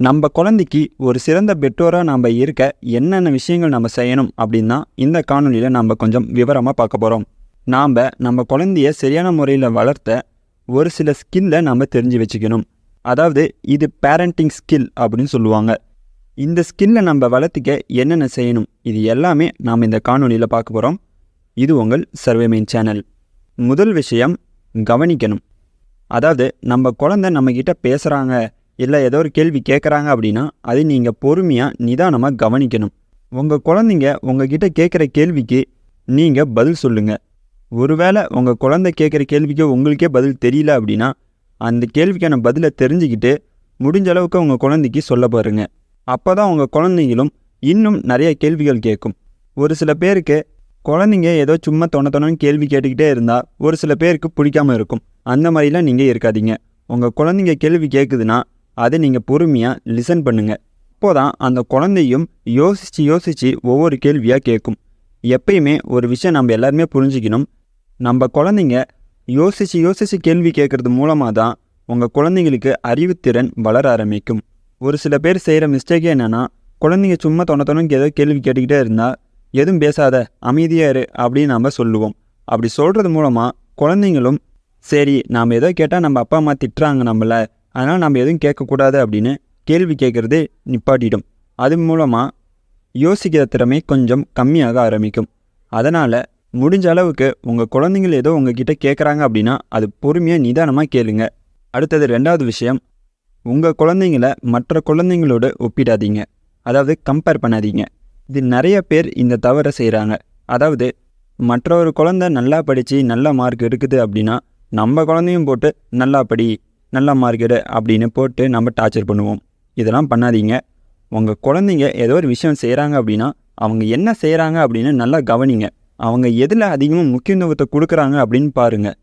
நம்ம குழந்தைக்கு ஒரு சிறந்த பெற்றோராக நாம் இருக்க என்னென்ன விஷயங்கள் நம்ம செய்யணும் அப்படின்னு தான் இந்த காணொலியில் நம்ம கொஞ்சம் விவரமாக பார்க்க போகிறோம். நாம் நம்ம குழந்தைய சரியான முறையில் வளர்த்த ஒரு சில ஸ்கில்லை நம்ம தெரிஞ்சு வச்சுக்கணும். அதாவது இது பேரண்டிங் ஸ்கில் அப்படின்னு சொல்லுவாங்க. இந்த ஸ்கில்லை நம்ம வளர்த்துக்க என்னென்ன செய்யணும் இது எல்லாமே நாம் இந்த காணொலியில் பார்க்க போகிறோம். இது உங்கள் சர்வே மெயின் சேனல். முதல் விஷயம், கவனிக்கணும். அதாவது நம்ம குழந்தை நம்மக்கிட்ட பேசுகிறாங்க, இல்லை ஏதோ ஒரு கேள்வி கேட்குறாங்க அப்படின்னா அதை நீங்கள் பொறுமையாக நிதானமாக கவனிக்கணும். உங்கள் குழந்தைங்க உங்ககிட்ட கேட்குற கேள்விக்கு நீங்கள் பதில் சொல்லுங்கள். ஒருவேளை உங்கள் குழந்தை கேட்குற கேள்விக்கு உங்களுக்கே பதில் தெரியல அப்படின்னா அந்த கேள்விக்கான பதிலை தெரிஞ்சுக்கிட்டு முடிஞ்ச அளவுக்கு உங்கள் குழந்தைக்கு சொல்ல பாருங்க. அப்போ தான் உங்கள் குழந்தைங்களும் இன்னும் நிறைய கேள்விகள் கேட்கும். ஒரு சில பேருக்கு குழந்தைங்க ஏதோ சும்மா தொணன்னு கேள்வி கேட்டுக்கிட்டே இருந்தால் ஒரு சில பேருக்கு பிடிக்காமல் இருக்கும். அந்த மாதிரிலாம் நீங்கள் இருக்காதீங்க. உங்கள் குழந்தைங்க கேள்வி கேட்குதுன்னா அதை நீங்கள் பொறுமையாக லிசன் பண்ணுங்கள். அப்போதான் அந்த குழந்தையும் யோசித்து ஒவ்வொரு கேள்வியாக கேட்கும். எப்பயுமே ஒரு விஷயம் நம்ம எல்லாருமே புரிஞ்சுக்கணும். நம்ம குழந்தைங்க யோசித்து கேள்வி கேட்குறது மூலமாக தான் உங்கள் குழந்தைங்களுக்கு அறிவுத்திறன் வளர ஆரம்பிக்கும். ஒரு சில பேர் செய்கிற மிஸ்டேக்கே என்னென்னா, குழந்தைங்க சும்மா தொணன்னு ஏதோ கேள்வி கேட்டுக்கிட்டே இருந்தால் எதுவும் பேசாத அமைதியாக இரு அப்படின்னு நம்ம சொல்லுவோம். அப்படி சொல்கிறது மூலமாக குழந்தைங்களும் சரி நாம் ஏதோ கேட்டால் நம்ம அப்பா அம்மா திட்டுறாங்க நம்மளை, அதனால் நம்ம எதுவும் கேட்கக்கூடாது அப்படின்னு கேள்வி கேட்குறதே நிப்பாட்டிடும். அது மூலமாக யோசிக்கிற திறமை கொஞ்சம் கம்மியாக ஆரம்பிக்கும். அதனால் முடிஞ்ச அளவுக்கு உங்கள் குழந்தைங்கள் ஏதோ உங்ககிட்ட கேட்குறாங்க அப்படின்னா அது பொறுமையாக நிதானமாக கேளுங்க. அடுத்தது ரெண்டாவது விஷயம், உங்கள் குழந்தைங்கள மற்ற குழந்தைங்களோடு ஒப்பிடாதீங்க. அதாவது கம்பேர் பண்ணாதீங்க. இது நிறைய பேர் இந்த தவறை செய்கிறாங்க. அதாவது மற்றொரு குழந்தை நல்லா படித்து நல்ல மார்க் இருக்குது அப்படின்னா நம்ம குழந்தையும் போட்டு நல்லா படி நல்ல மார்க் எடு அப்படின்னு போட்டு நம்ம டார்ச்சர் பண்ணுவோம். இதெல்லாம் பண்ணாதீங்க. உங்கள் குழந்தைங்க ஏதோ ஒரு விஷயம் செய்கிறாங்க அப்படின்னா அவங்க என்ன செய்கிறாங்க அப்படின்னு நல்லா கவனிங்க. அவங்க எதில் அதிகமாக முக்கியத்துவத்தை கொடுக்குறாங்க அப்படின்னு பாருங்கள்.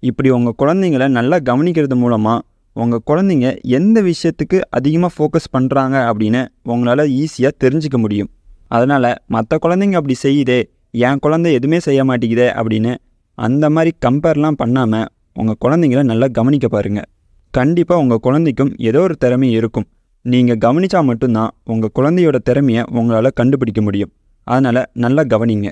இப்படி உங்கள் குழந்தைங்கள நல்லா கவனிக்கிறது மூலமாக உங்கள் குழந்தைங்க எந்த விஷயத்துக்கு அதிகமாக ஃபோக்கஸ் பண்ணுறாங்க அப்படின்னு உங்களால் ஈஸியாக தெரிஞ்சுக்க முடியும். அதனால் மற்ற குழந்தைங்க அப்படி செய்யுதே, என் குழந்தை எதுவுமே செய்ய மாட்டேங்குதே அப்படின்னு அந்த மாதிரி கம்பேர்லாம் பண்ணாமல் உங்கள் குழந்தைங்கள நல்லா கவனிக்க பாருங்கள். கண்டிப்பாக உங்கள் குழந்தைக்கும் ஏதோ ஒரு திறமை இருக்கும். நீங்கள் கவனித்தா மட்டும்தான் உங்கள் குழந்தையோட திறமையை உங்களால் கண்டுபிடிக்க முடியும். அதனால் நல்லா கவனிங்க.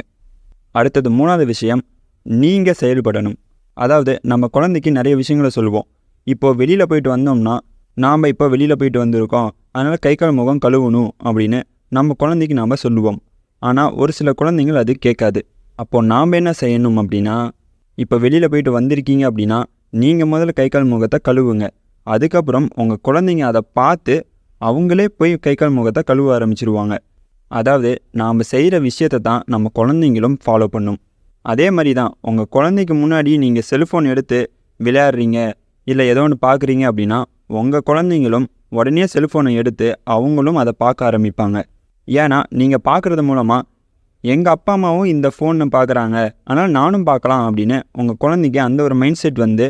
அடுத்தது மூணாவது விஷயம், நீங்கள் செயல்படணும். அதாவது நம்ம குழந்தைக்கு நிறைய விஷயங்களை சொல்லுவோம். இப்போது வெளியில் போயிட்டு வந்தோம்னா நாம் இப்போ வெளியில் போயிட்டு வந்திருக்கோம், அதனால் கை கால் முகம் கழுவணும் அப்படின்னு நம்ம குழந்தைக்கு நாம் சொல்லுவோம். ஆனால் ஒரு சில குழந்தைங்கள் அது கேட்காது. அப்போது நாம் என்ன செய்யணும் அப்படின்னா, இப்போ வெளியில் போயிட்டு வந்திருக்கீங்க அப்படின்னா நீங்கள் முதல்ல கை கால் முகத்தை கழுவுங்க. அதுக்கப்புறம் உங்கள் குழந்தைங்க அதை பார்த்து அவங்களே போய் கை கால் முகத்தை கழுவ ஆரம்பிச்சிருவாங்க. அதாவது நாம் செய்கிற விஷயத்தை தான் நம்ம குழந்தைங்களும் ஃபாலோ பண்ணும். அதே மாதிரி தான் உங்கள் குழந்தைக்கு முன்னாடி நீங்கள் செல்ஃபோன் எடுத்து விளையாடுறீங்க இல்லை ஏதோ ஒன்று பார்க்குறீங்க அப்படின்னா உங்கள் குழந்தைங்களும் உடனே செல்ஃபோனை எடுத்து அவங்களும் அதை பார்க்க ஆரம்பிப்பாங்க. ஏன்னா நீங்கள் பார்க்குறது மூலமாக எங்கள் அப்பா அம்மாவும் இந்த ஃபோனை பார்க்குறாங்க, ஆனால் நானும் பார்க்கலாம் அப்படின்னு உங்கள் குழந்தைக்கு அந்த ஒரு மைண்ட் செட் வந்து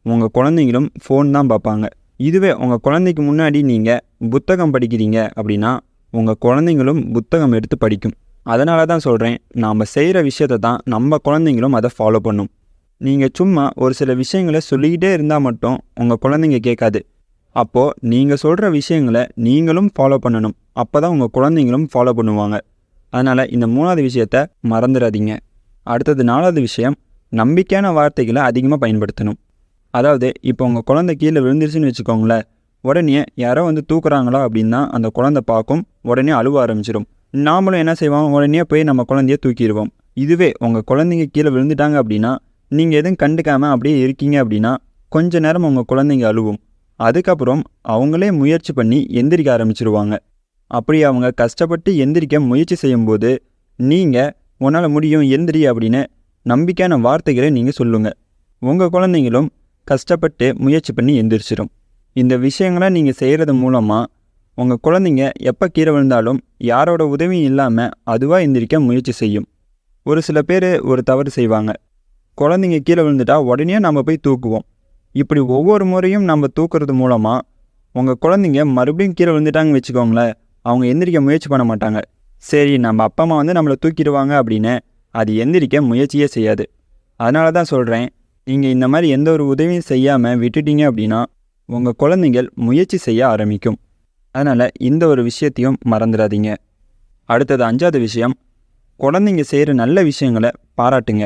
உங்கள் குழந்தைங்களும் ஃபோன் தான் பார்ப்பாங்க. இதுவே உங்கள் குழந்தைக்கு முன்னாடி நீங்கள் புத்தகம் படிக்கிறீங்க அப்படின்னா உங்கள் குழந்தைங்களும் புத்தகம் எடுத்து படிக்கும். அதனால தான் சொல்கிறேன், நாம் செய்கிற விஷயத்தை தான் நம்ம குழந்தைங்களும் அதை ஃபாலோ பண்ணும். நீங்கள் சும்மா ஒரு சில விஷயங்களை சொல்லிக்கிட்டே இருந்தால் மட்டும் உங்கள் குழந்தைங்க கேட்காது. அப்போது நீங்கள் சொல்கிற விஷயங்களை நீங்களும் ஃபாலோ பண்ணணும். அப்போ தான் உங்கள் குழந்தைங்களும் ஃபாலோ பண்ணுவாங்க. அதனால் இந்த மூணாவது விஷயத்தை மறந்துடாதீங்க. அடுத்தது நாலாவது விஷயம், நம்பிக்கையான வார்த்தைகளை அதிகமாக பயன்படுத்தணும். அதாவது இப்போ உங்கள் குழந்தை கீழே விழுந்துருச்சுன்னு வச்சுக்கோங்களேன், உடனே யாரோ வந்து தூக்குறாங்களா அப்படின்னா அந்த குழந்தை பார்க்கும், உடனே அழுவ ஆரம்பிச்சிடும். நாமளும் என்ன செய்வோம், உடனே போய் நம்ம குழந்தைய தூக்கிடுவோம். இதுவே உங்கள் குழந்தைங்க கீழே விழுந்துட்டாங்க அப்படின்னா நீங்கள் எதுவும் கண்டுக்காமல் அப்படியே இருக்கீங்க அப்படின்னா கொஞ்ச நேரம் உங்கள் குழந்தைங்க அழுவும். அதுக்கப்புறம் அவங்களே முயற்சி பண்ணி எந்திரிக்க ஆரம்பிச்சிருவாங்க. அப்படி அவங்க கஷ்டப்பட்டு எந்திரிக்க முயற்சி செய்யும்போது நீங்கள் உன்னால் முடியும் எந்திரி அப்படின்னு நம்பிக்கையான வார்த்தைகளை நீங்கள் சொல்லுங்கள். உங்கள் குழந்தைங்களும் கஷ்டப்பட்டு முயற்சி பண்ணி எந்திரிச்சிடும். இந்த விஷயங்களை நீங்கள் செய்கிறது மூலமாக உங்கள் குழந்தைங்க எப்போ கீழே விழுந்தாலும் யாரோட உதவியும் இல்லாமல் அதுவாக எந்திரிக்க முயற்சி செய்யும். ஒரு சில பேர் ஒரு தவறு செய்வாங்க, குழந்தைங்க கீழே விழுந்துட்டா உடனே நம்ம போய் தூக்குவோம். இப்படி ஒவ்வொரு முறையும் நம்ம தூக்குறது மூலமாக உங்கள் குழந்தைங்க மறுபடியும் கீழே விழுந்துட்டாங்கன்னு வச்சுக்கோங்களேன், அவங்க எந்திரிக்க முயற்சி பண்ண மாட்டாங்க. சரி நம்ம அப்பா அம்மா வந்து நம்மளை தூக்கிடுவாங்க அப்படின்னு அது எந்திரிக்க முயற்சியே செய்யாது. அதனால தான் சொல்கிறேன், நீங்கள் இந்த மாதிரி எந்த ஒரு உதவியும் செய்யாமல் விட்டுட்டீங்க அப்படின்னா உங்கள் குழந்தைகள் முயற்சி செய்ய ஆரம்பிக்கும். அதனால் இந்த ஒரு விஷயத்தையும் மறந்துடாதீங்க. அடுத்தது 5வது விஷயம், குழந்தைங்க செய்கிற நல்ல விஷயங்களை பாராட்டுங்க.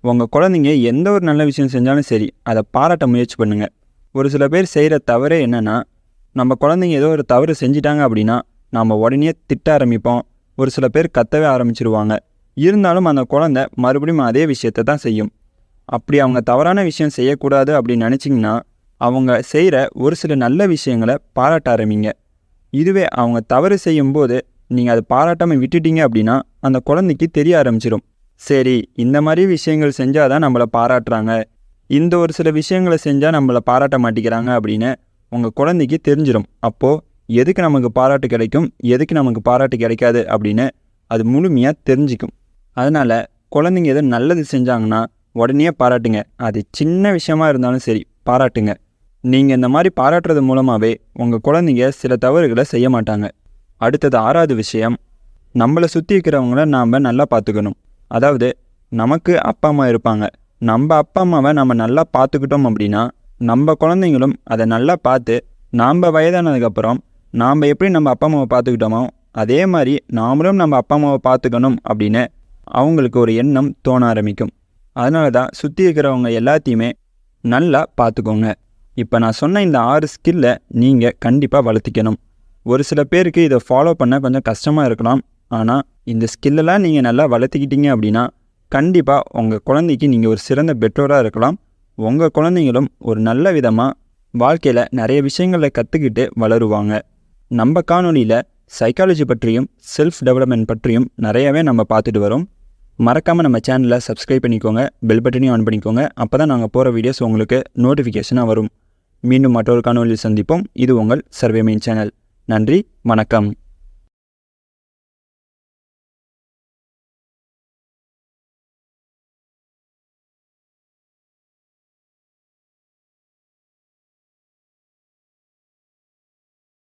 உங்கள் குழந்தைங்க எந்த ஒரு நல்ல விஷயம் செஞ்சாலும் சரி, அதை பாராட்ட முயற்சி பண்ணுங்கள். ஒரு சில பேர் செய்கிற தவறே என்னென்னா, நம்ம குழந்தைங்க ஏதோ ஒரு தவறு செஞ்சிட்டாங்க அப்படின்னா நாம் உடனே திட்ட ஆரம்பிப்போம். ஒரு சில பேர் கத்தவே ஆரம்பிச்சிருவாங்க. இருந்தாலும் அந்த குழந்தை மறுபடியும் அதே விஷயத்தை தான் செய்யும். அப்படி அவங்க தவறான விஷயம் செய்யக்கூடாது அப்படின்னு நினச்சிங்கன்னா, அவங்க செய்கிற ஒரு சில நல்ல விஷயங்களை பாராட்ட ஆரம்பிங்க. இதுவே அவங்க தவறு செய்யும்போது நீங்கள் அதை பாராட்டாமல் விட்டுட்டீங்க அப்படின்னா அந்த குழந்தைக்கு தெரிய ஆரம்பிச்சிடும். சரி, இந்த மாதிரி விஷயங்கள் செஞ்சால் தான் நம்மளை பாராட்டுறாங்க, இந்த ஒரு சில விஷயங்களை செஞ்சால் நம்மளை பாராட்ட மாட்டேங்கிறாங்க அப்படின்னு உங்கள் குழந்தைக்கு தெரிஞ்சிடும். அப்போது எதுக்கு நமக்கு பாராட்டு கிடைக்கும், எதுக்கு நமக்கு பாராட்டு கிடைக்காது அப்படின்னு அது முழுமையாக தெரிஞ்சிக்கும். அதனால் குழந்தைங்க எதோ நல்லது செஞ்சாங்கன்னா உடனே பாராட்டுங்க. அது சின்ன விஷயமா இருந்தாலும் சரி, பாராட்டுங்க. நீங்கள் இந்த மாதிரி பாராட்டுறது மூலமாகவே உங்கள் குழந்தைங்க சில தவறுகளை செய்ய மாட்டாங்க. அடுத்தது 6வது விஷயம், நம்மளை சுற்றி இருக்கிறவங்கள நாம் நல்லா பார்த்துக்கணும். அதாவது நமக்கு அப்பா அம்மா இருப்பாங்க. நம்ம அப்பா அம்மாவை நம்ம நல்லா பார்த்துக்கிட்டோம் அப்படின்னா நம்ம குழந்தைங்களும் அதை நல்லா பார்த்து நாம் வயதானதுக்கப்புறம் நாம் எப்படி நம்ம அப்பா அம்மாவை பார்த்துக்கிட்டோமோ அதே மாதிரி நாமளும் நம்ம அப்பா அம்மாவை பார்த்துக்கணும் அப்படின்னு அவங்களுக்கு ஒரு எண்ணம் தோண ஆரம்பிக்கும். அதனால தான் சுற்றி இருக்கிறவங்க எல்லாத்தையுமே நல்லா பார்த்துக்கோங்க. இப்போ நான் சொன்ன இந்த 6 ஸ்கில்லை நீங்கள் கண்டிப்பாக வளர்த்திக்கணும். ஒரு சில பேருக்கு இதை ஃபாலோ பண்ண கொஞ்சம் கஷ்டமாக இருக்கலாம். ஆனால் இந்த ஸ்கில்லெல்லாம் நீங்கள் நல்லா வளர்த்திக்கிட்டீங்க அப்படின்னா கண்டிப்பாக உங்கள் குழந்தைக்கு நீங்கள் ஒரு சிறந்த பெற்றோராக இருக்கலாம். உங்கள் குழந்தைங்களும் ஒரு நல்ல விதமாக வாழ்க்கையில் நிறைய விஷயங்களை கற்றுக்கிட்டு வளருவாங்க. நம்ம காணொலியில் சைக்காலஜி பற்றியும் செல்ஃப் டெவலப்மெண்ட் பற்றியும் நிறையாவே நம்ம பார்த்துட்டு வரோம். மறக்காமல் நம்ம சேனலை சப்ஸ்கிரைப் பண்ணிக்கோங்க, பெல் பட்டனையும் ஆன் பண்ணிக்கோங்க. அப்போ தான் நாங்கள் போகிற வீடியோஸ் உங்களுக்கு நோட்டிஃபிகேஷனாக வரும். மீண்டும் மற்றொரு காணொலியில் சந்திப்போம். இது உங்கள் சர்வே மெயின் சேனல். நன்றி, வணக்கம்.